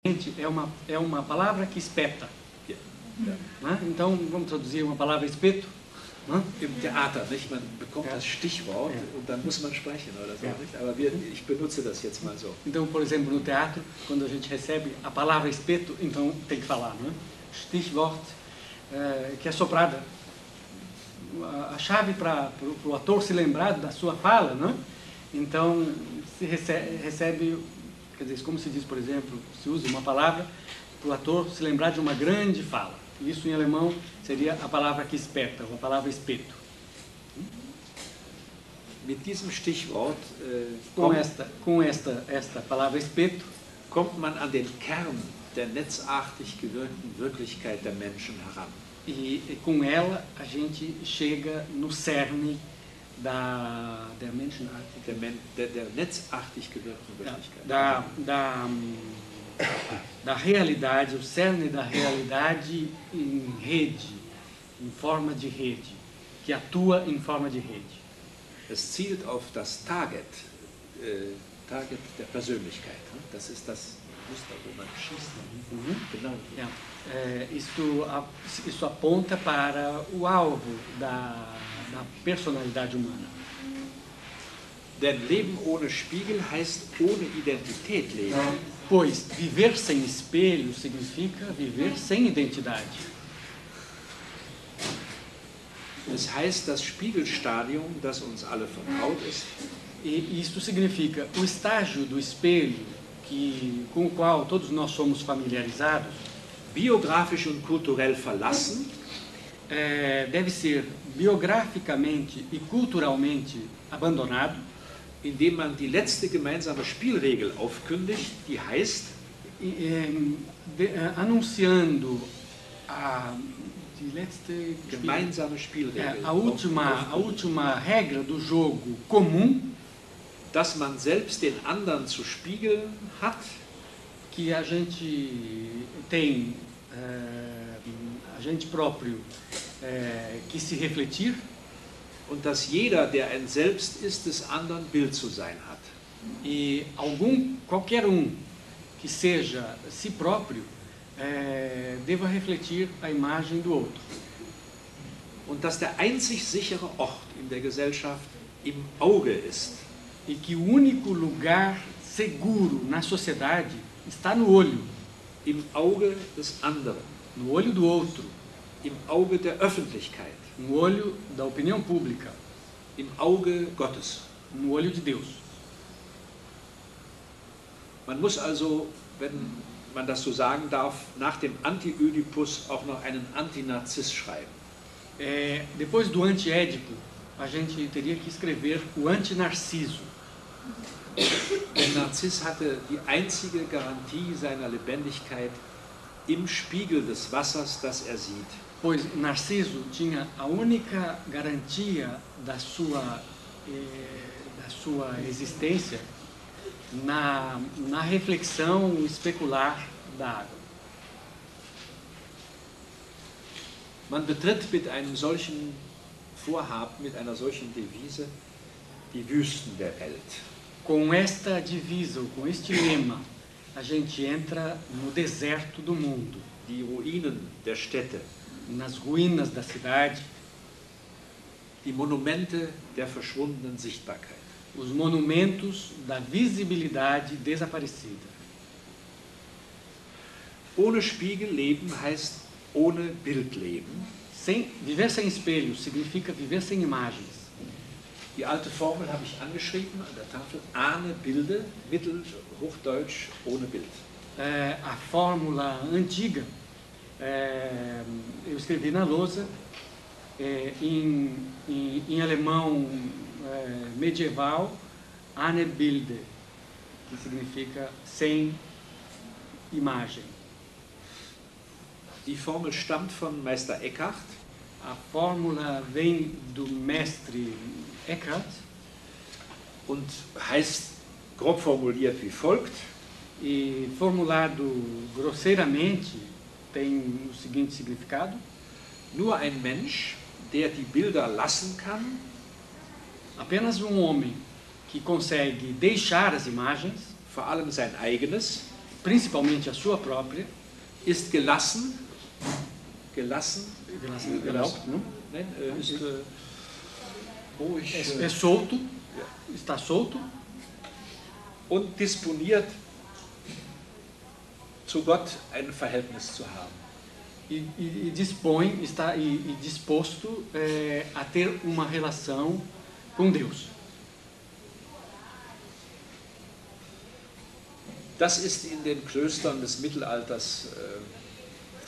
É uma palavra que espeta. Né? Então, vamos traduzir uma palavra espeto. Ne? Im Theater, nicht? Man bekommt das Stichwort und dann muss man sprechen oder so, nicht? Aber ich benutze das jetzt mal so. Então, por exemplo, no teatro, quando a gente recebe a palavra espeto, então tem que falar, né? Stichwort, que é soprada. A chave para o ator se lembrar da sua fala, né? Então, se recebe, quer dizer, como se diz, por exemplo, se usa uma palavra para o ator se lembrar de uma grande fala. Isso em alemão seria a palavra que espeta, ou a palavra espeto. Mit diesem Stichwort com esta palavra espeto, kommt man an den Kern der netzartig gewirkten Wirklichkeit der Menschen heran. E com ela a gente chega no cerne der netzartig gewirkten Wirklichkeit. Da realidade, o cerne da realidade em rede, em forma de rede, que atua em forma de rede. Es zielt auf das Target der Persönlichkeit. Das ist das Muster, wo man schießt. Genau. Ja. Isso aponta para o alvo da personalidade humana. Denn Leben ohne Spiegel heißt ohne Identität leben. Pois viver sem espelho significa viver sem identidade. Es heißt das Spiegelstadium, das uns alle vertraut ist. E isto significa o estágio do espelho com o qual todos nós somos familiarizados. Biografisch und kulturell verlassen. Deve ser biograficamente e culturalmente abandonado. Indem man die letzte gemeinsame Spielregel aufkündigt, die heißt, anunciando die letzte gemeinsame Spielregel, a última regra do jogo comum, dass man selbst den anderen zu spiegeln hat, que a gente tem a gente próprio que se refletir. Und dass jeder, der ein Selbst ist, des anderen Bild zu sein hat. E qualquer que seja si próprio, deva refletir a imagem do outro. Und dass der einzig sichere Ort in der Gesellschaft im Auge ist. E que o único lugar seguro na sociedade está no olho. Im Auge des anderen. No olho do outro. Im Auge der Öffentlichkeit. No olho da opinião pública. Im Auge Gottes. No olho de Deus. Man muss also, wenn man das so sagen darf, nach dem Anti-Ödipus auch noch einen Anti-Narziss schreiben. Depois do anti-Édipo, a gente teria que escrever o anti-Narciso. Der Narziss hatte die einzige Garantie seiner Lebendigkeit im Spiegel des Wassers, das er sieht. Pois Narciso tinha a única garantia da sua existência na reflexão especular da água. Man betritt mit einem solchen Vorhaben, mit einer solchen Devise, die Wüsten der Welt. Com esta divisa, com este lema, a gente entra no deserto do mundo. Die Ruinen der Städte. Nas ruínas da cidade, die Monumente der verschwundenen Sichtbarkeit. Os monumentos da visibilidade desaparecida. Ohne Spiegel leben heißt ohne Bild leben. Viver sem espelho significa viver sem imagens. Die alte Formel habe ich angeschrieben an der Tafel. Ahne Bilde, Mittelhochdeutsch ohne Bild. A fórmula antiga, eu escrevi na lousa, em alemão medieval, Ahne Bilde, que significa sem imagem. Die Formel stammt von Meister Eckhart. A fórmula vem do mestre Eckhart und heißt grob formuliert wie folgt. E formulado grosseiramente tem o seguinte significado: nur ein Mensch, der die Bilder lassen kann, apenas homem que consegue deixar as imagens, vor allem sein eigenes, principalmente a sua própria, ist gelassen, erlaubt, não? nein, ist ruhig É solto, está solto und disponiert, zu Gott ein Verhältnis zu haben. e dispõe, está disposto a ter uma relação com Deus. Das ist in den Klöstern des Mittelalters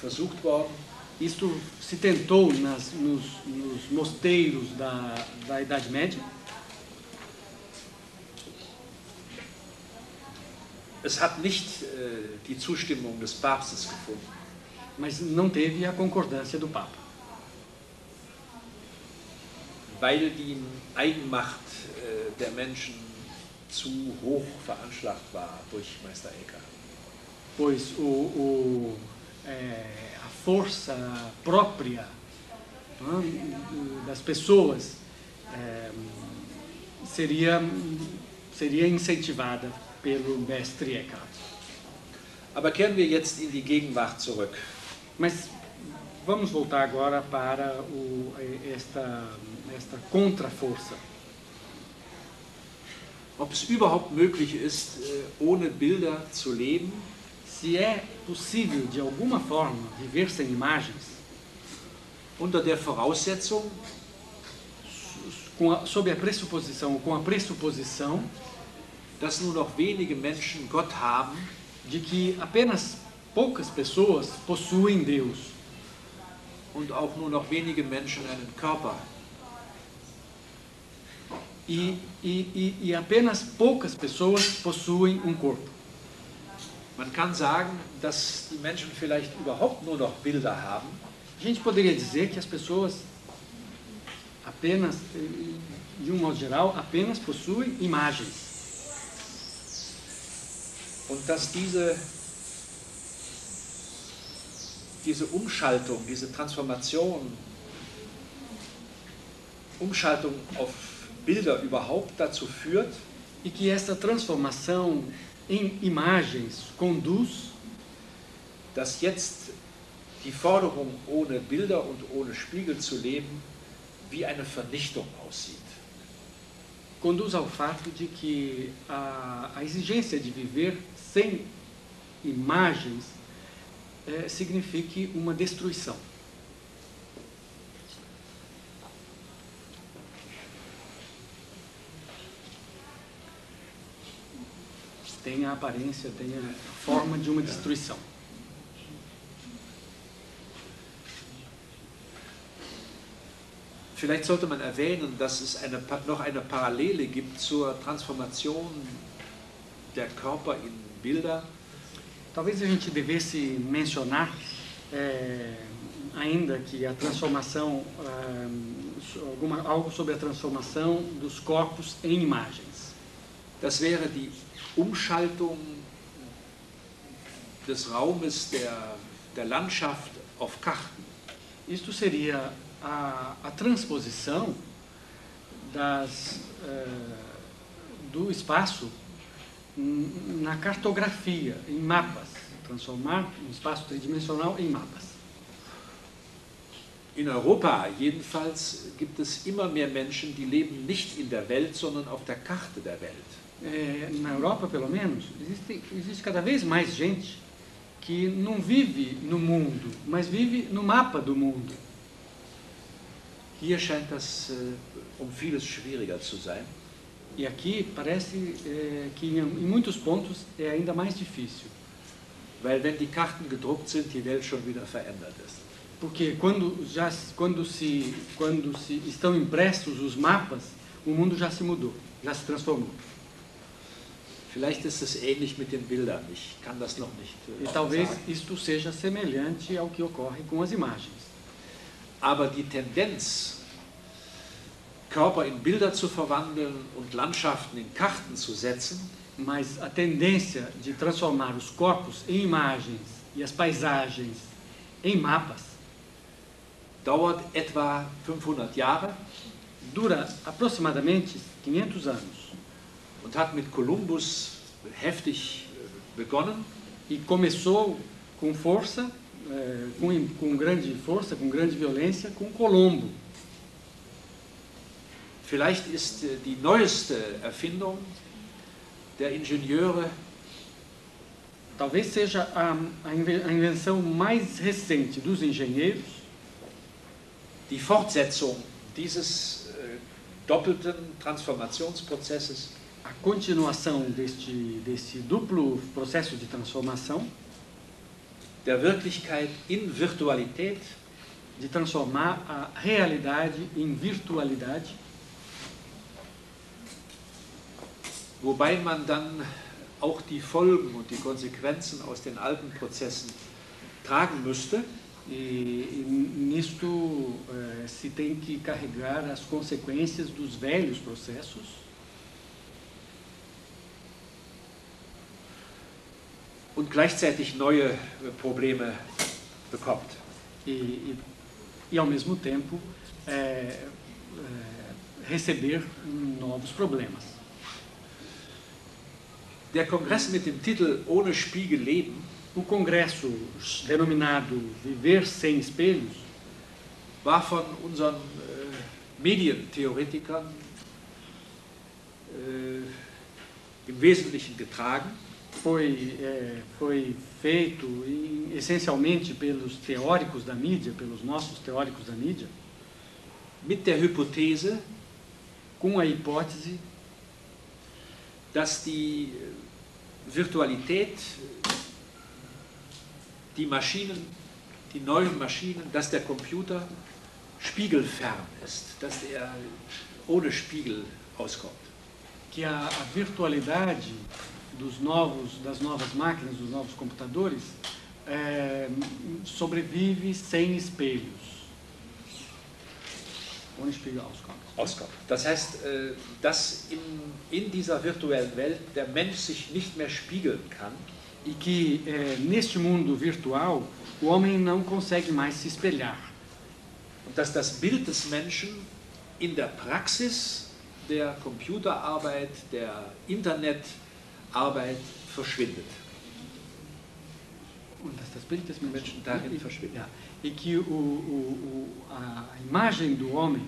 versucht worden. Isto se tentou nos mosteiros da Idade Média. Es hat nicht die Zustimmung des Papstes gefunden. Mas não teve a concordância do Papa. Weil die Eigenmacht der Menschen zu hoch veranschlagt war durch Meister Eckhart. Pois a força própria, não, das pessoas seria incentivada pelo mestre Eckhart. Aber kehren wir jetzt in die Gegenwart zurück. Mas vamos voltar agora para esta contraforça. Ob es überhaupt möglich ist, ohne Bilder zu leben, Se é possível, de alguma forma, viver sem imagens, unter der Voraussetzung, sob a pressuposição, com a pressuposição dass nur noch wenige Menschen Gott haben de que apenas poucas pessoas possuem Deus und auch nur noch wenige Menschen einen Körper. e apenas poucas pessoas possuem um corpo. Man kann sagen, dass die Menschen vielleicht überhaupt nur noch Bilder haben, A gente poderia dizer que as pessoas apenas, de um modo geral, apenas possuem imagens. und dass diese Umschaltung, diese Transformation, Umschaltung auf Bilder überhaupt dazu führt, E que essa transformação em imagens conduz dass jetzt die Forderung, ohne Bilder und ohne Spiegel zu leben, wie eine Vernichtung aussieht. conduz ao fato de que a exigência de viver sem imagens signifique uma destruição. Tem a aparência, tem a forma de uma destruição. Vielleicht sollte man erwähnen, dass es noch eine Parallele gibt zur Transformation der Körper in Bilder. Talvez a gente devesse mencionar ainda que a transformação, algo sobre a transformação dos corpos em imagens. Das wäre die Umschaltung des Raumes der Landschaft auf Karten. Isto seria a transposição do espaço na cartografia, em mapas, transformar um espaço tridimensional em mapas. In Europa jedenfalls gibt es immer mehr Menschen, die leben nicht in der Welt, sondern auf der Karte der Welt. Na Europa, pelo menos, existe cada vez mais gente que não vive no mundo, mas vive no mapa do mundo. Hier scheint das vieles schwieriger zu sein. E aqui parece que em muitos pontos é ainda mais difícil. Weil wenn die Karten gedruckt sind, die Welt schon wieder verändert ist. Porque quando se estão impressos os mapas, o mundo já se mudou, já se transformou. Vielleicht ist es ähnlich mit den Bildern. Ich kann das noch nicht E talvez sagen. isto seja semelhante ao que ocorre com as imagens. Aber die Tendenz, Körper in Bilder zu verwandeln und Landschaften in Karten zu setzen, Mas a tendência de transformar os corpos em imagens e as paisagens em mapas dauert etwa 500 Jahre dura aproximadamente 500 anos. und hat mit Kolumbus heftig begonnen. E começou com força, com grande força, com grande violência, com Colombo. Vielleicht ist die neueste Erfindung der Ingenieure Talvez seja a invenção mais recente dos engenheiros die Fortsetzung dieses doppelten Transformationsprozesses, a continuação deste duplo processo de transformação, der Wirklichkeit in Virtualität, de transformar a realidade em virtualidade, wobei man dann auch die Folgen und die Konsequenzen aus den alten Prozessen tragen müsste. e nisto se tem que carregar as consequências dos velhos processos Und gleichzeitig neue Probleme bekommt. e ao mesmo tempo receber novos problemas. Der Kongress mit dem Titel Ohne Spiegel leben O congresso denominado Viver Sem Espelhos war von unseren Medientheoretikern im Wesentlichen getragen. foi feito essencialmente pelos teóricos da mídia, pelos nossos teóricos da mídia, Mit der Hypothese, com a hipótese dass die Virtualität, die Maschinen, die neuen Maschinen, dass der Computer spiegelfern ist, dass er ohne Spiegel auskommt. que a virtualidade das novas máquinas, dos novos computadores, sobrevive sem espelhos. Ohne Spiegel auskommt. Das heißt, dass in dieser virtuellen Welt der Mensch sich nicht mehr spiegeln kann, E que neste mundo virtual o homem não consegue mais se espelhar. und dass das Bild des Menschen in der Praxis der Computerarbeit, der Internetarbeit verschwindet. Und dass das Bild des Menschen darin verschwindet. Ja. E que a imagem do homem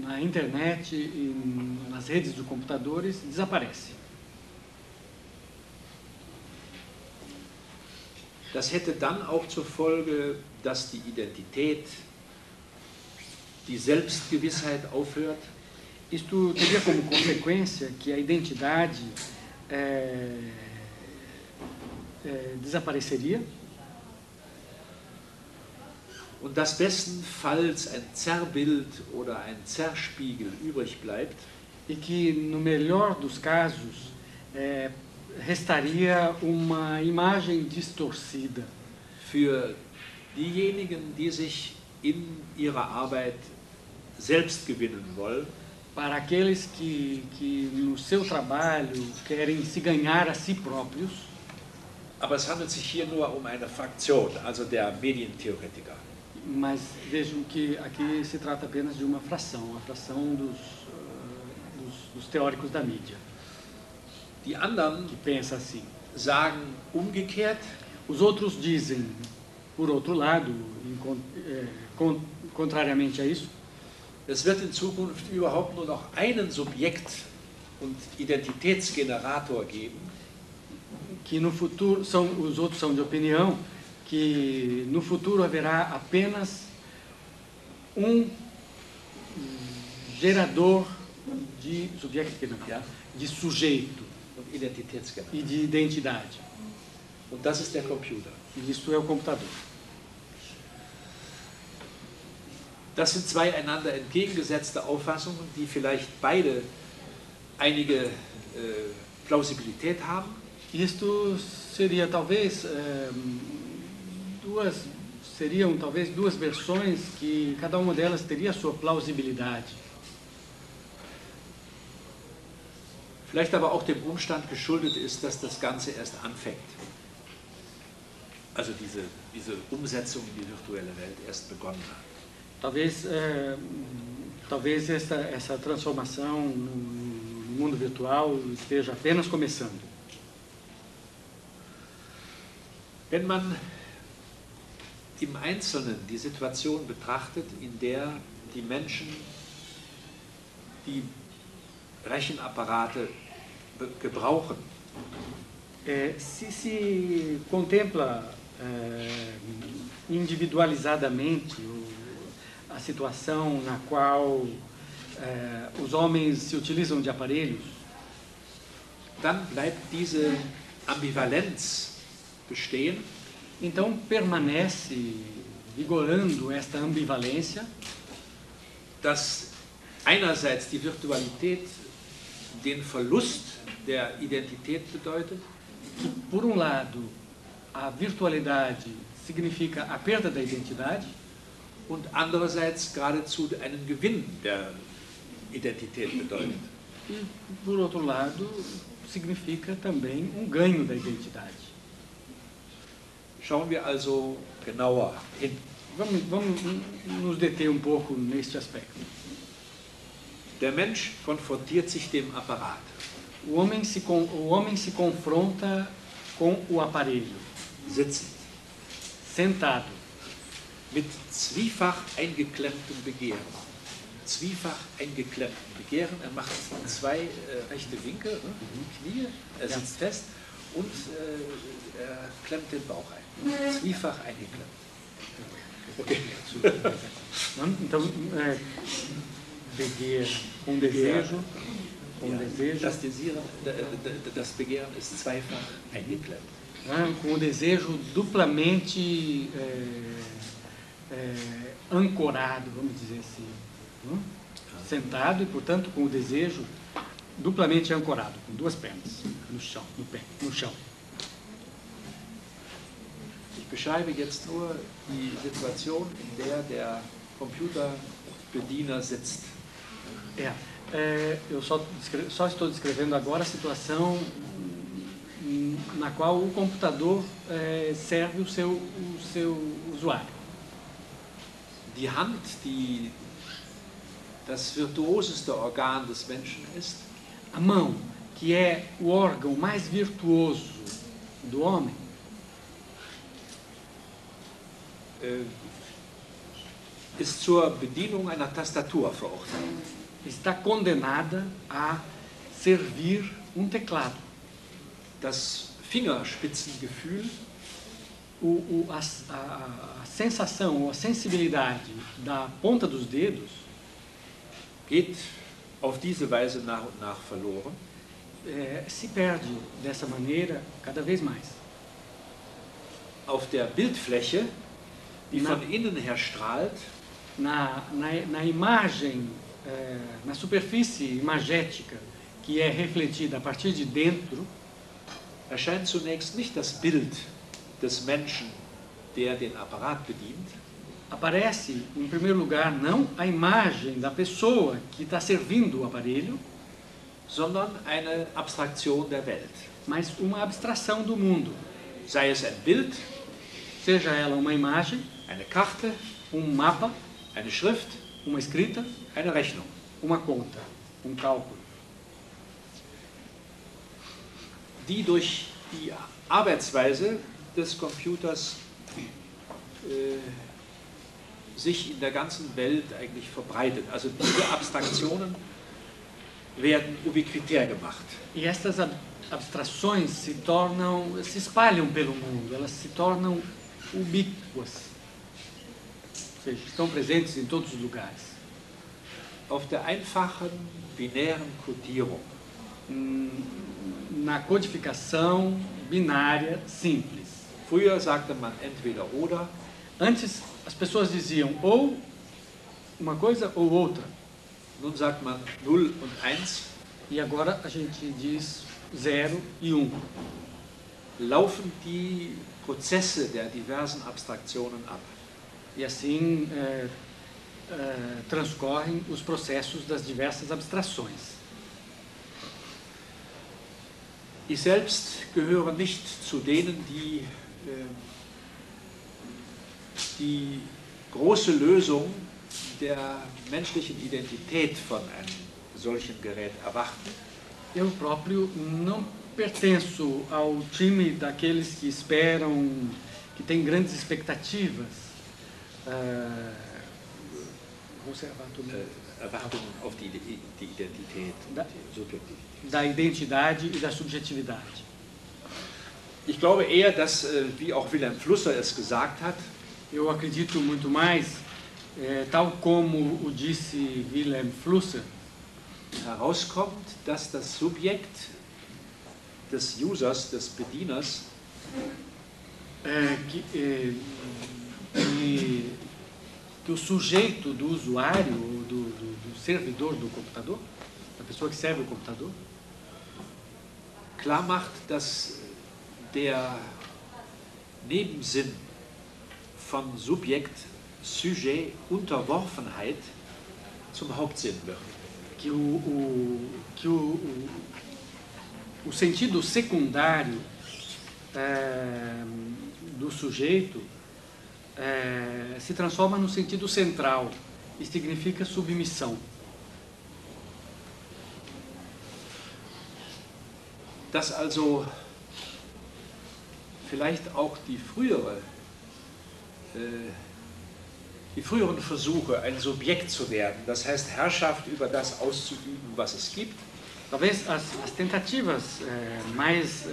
na internet e nas redes dos computadores desaparece. Das hätte dann auch zur Folge, dass die Identität, die Selbstgewissheit aufhört, Isto teria como consequência que a identidade desapareceria und dass bestenfalls ein Zerrbild oder ein Zerrspiegel übrig bleibt, e que, no melhor dos casos, restaria uma imagem distorcida für diejenigen, die sich in ihrer Arbeit selbst gewinnen wollen, para aqueles que no seu trabalho querem se ganhar a si próprios. aber es handelt sich hier nur um eine Fraktion, also der Medientheoretiker. Mas vejam que aqui se trata apenas de uma fração, a fração dos teóricos da mídia, Die anderen que pensa assim. sagen umgekehrt, Os outros dizem, por outro lado, contrariamente a isso, es wird in Zukunft überhaupt nur noch einen Subjekt- und Identitätsgenerator geben, que no futuro, os outros são de opinião, que no futuro haverá apenas um gerador de de sujeito und Identitätsgenerator. e de identidade. Und das ist der Computer. E isso é o computador. Das sind zwei einander entgegengesetzte Auffassungen, die vielleicht beide einige Plausibilität haben. Isto seria talvez seriam talvez duas versões que cada uma delas teria a sua plausibilidade. Vielleicht aber auch dem Umstand geschuldet ist, dass das Ganze erst anfängt. Also diese Umsetzung in die virtuelle Welt erst begonnen hat. Talvez essa transformação no mundo virtual esteja apenas começando. Wenn man im Einzelnen die Situation betrachtet, in der die Menschen die Rechenapparate gebrauchen, se contempla individualizadamente a situação na qual os homens se utilizam de aparelhos, dann bleibt diese Ambivalenz bestehen. Então permanece vigorando esta ambivalência, dass einerseits die Virtualität den Verlust der Identität bedeutet, que por um lado a virtualidade significa a perda da identidade und andererseits geradezu einen Gewinn der Identität bedeutet. e por outro lado significa também um ganho da identidade. Schauen wir also genauer hin. Vamos nos deter um pouco neste aspecto. Der Mensch konfrontiert sich dem Apparat. O homem se confronta com o aparelho, Sitzend. sentado, Mit zwiefach eingeklemmtem Begehren. Zwiefach eingeklemmtem Begehren. Er macht zwei rechte Winkel, Knie, er sitzt fest und er klemmt den Bauch ein. Zwiefach eingeklemmt. Okay. Então, begehren, com desejo, Das Begehren ist zweifach eingeklemmt. Com o desejo duplamente ancorado, vamos dizer assim, sentado e, portanto, com o desejo duplamente ancorado, com duas pernas no chão, no chão. Ich beschreibe jetzt nur die Situation, in der Computerbediener sitzt. Eu só estou descrevendo agora a situação na qual o computador serve o seu usuário. Die Hand, die das virtuoseste Organ des Menschen ist, A mão, que é o órgão mais virtuoso do homem, ist zur Bedienung einer Tastatur verurteilt. está condenada a servir teclado. Das Fingerspitzengefühl A sensação ou a sensibilidade da ponta dos dedos geht auf diese Weise nach und nach verloren. Se perde dessa maneira cada vez mais. Auf der Bildfläche, die von innen her strahlt, Na imagem, na superfície imagética que é refletida a partir de dentro, erscheint zunächst nicht das Bild des Menschen, der den Apparat bedient, aparece, em primeiro lugar, não a imagem da pessoa que está servindo o aparelho, sondern eine Abstraktion der Welt. mas uma abstração do mundo. Sei es ein Bild, Seja ela uma imagem, eine Karte, mapa, eine Schrift, uma escrita, eine Rechnung. uma conta, cálculo. Die durch die Arbeitsweise des Computers sich in der ganzen Welt eigentlich verbreitet. Also diese Abstraktionen werden ubiquitär gemacht. E estas abstrações se espalham pelo mundo, elas se tornam ubíquas, ou seja, estão presentes em todos os lugares. Auf der einfachen binären Codierung Na codificação binária simples. Früher sagte man entweder oder. Antes as pessoas diziam ou uma coisa ou outra. Nun sagt man 0 und 1. E agora a gente diz 0 e 1. Laufen die Prozesse der diversen Abstraktionen ab. E assim transcorrem os processos das diversas abstrações. Ich selbst gehöre nicht zu denen, die die große Lösung der menschlichen Identität von einem solchen Gerät erwarten. Eu próprio não pertenço ao time daqueles que esperam, que têm grandes expectativas. Erwartungen auf die Identität, die Subjektivität. Da identidade e da subjetividade. Ich glaube eher, dass, wie auch Wilhelm Flusser es gesagt hat, Eu acredito muito mais, tal como o disse Wilhelm Flusser, herauskommt, dass das Subjekt des Users, des Bedieners, que o sujeito do usuário, do servidor do computador, da pessoa que serve o computador, klar macht, dass der Nebensinn von Subjekt, Sujet, Unterworfenheit zum Hauptsinn wird. que o sentido secundário do sujeito se transforma no sentido central e significa submissão. Dass also vielleicht auch die früheren Versuche, ein Subjekt zu werden, das heißt Herrschaft über das auszuüben, was es gibt, Talvez as tentativas mais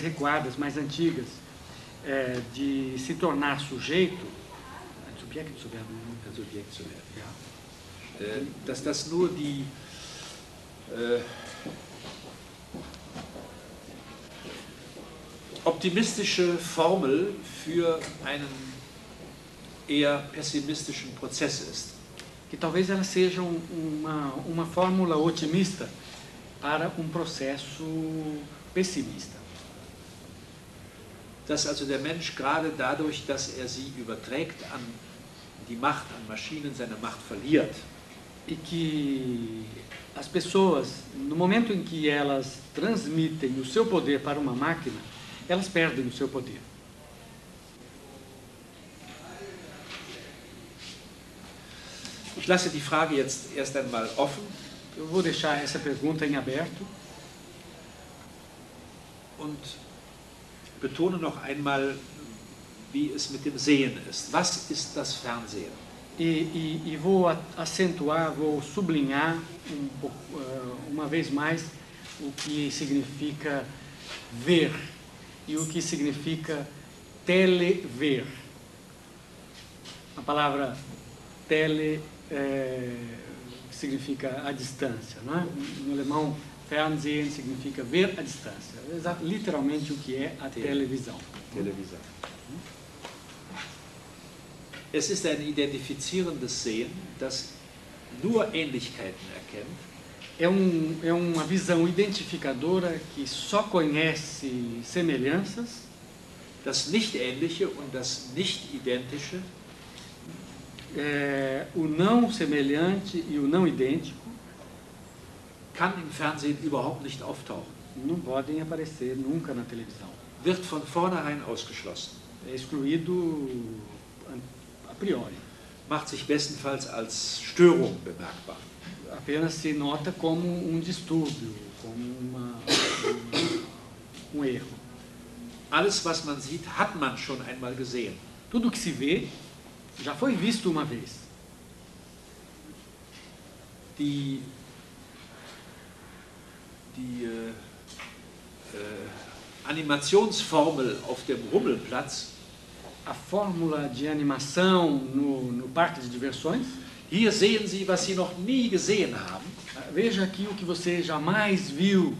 recuadas, mais antigas, de se tornar sujeito, subjekt zu werden, ein Subjekt zu werden, ja. Dass das nur die optimistische Formel für einen eher pessimistischen Prozess ist. que talvez elas sejam uma fórmula otimista para processo pessimista. Dass also der Mensch gerade dadurch, dass er sie überträgt an die Macht, an Maschinen, seine Macht verliert. E que as pessoas, no momento em que elas transmitem o seu poder para uma máquina, elas perdem o seu poder. Ich lasse die Frage jetzt erst einmal offen. Eu vou deixar essa pergunta em aberto. Und betone noch einmal, wie es mit dem Sehen ist. Was ist das Fernsehen? E vou acentuar, vou sublinhar uma vez mais o que significa ver e o que significa telever. A palavra tele significa a distância, não é? No alemão, Fernsehen significa ver à distância. É literalmente o que é a televisão. Televisão. Es ist ein identifizierendes Sehen, das nur Ähnlichkeiten erkennt. É uma visão identificadora que só conhece semelhanças. Das Nicht-Ähnliche und das Nicht-Identische. O não semelhante e o não idêntico kann im Fernsehen überhaupt nicht auftauchen. Não podem aparecer nunca na televisão. Wird von vornherein ausgeschlossen. É excluído a priori. Macht sich bestenfalls als Störung bemerkbar. Apenas se nota como distúrbio, como erro. Alles, was man sieht, hat man schon einmal gesehen. Tudo que se vê já foi visto uma vez. Die Animationsformel auf dem Rummelplatz, a fórmula de animação no parque de diversões. Hier sehen Sie, was Sie noch nie gesehen haben. Veja aqui o que você jamais viu.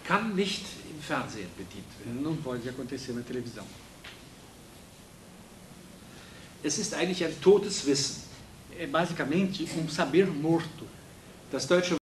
Kann nicht im Fernsehen bedient werden. Não pode acontecer na televisão. Es ist eigentlich ein totes Wissen. É basicamente saber morto. Das deutsche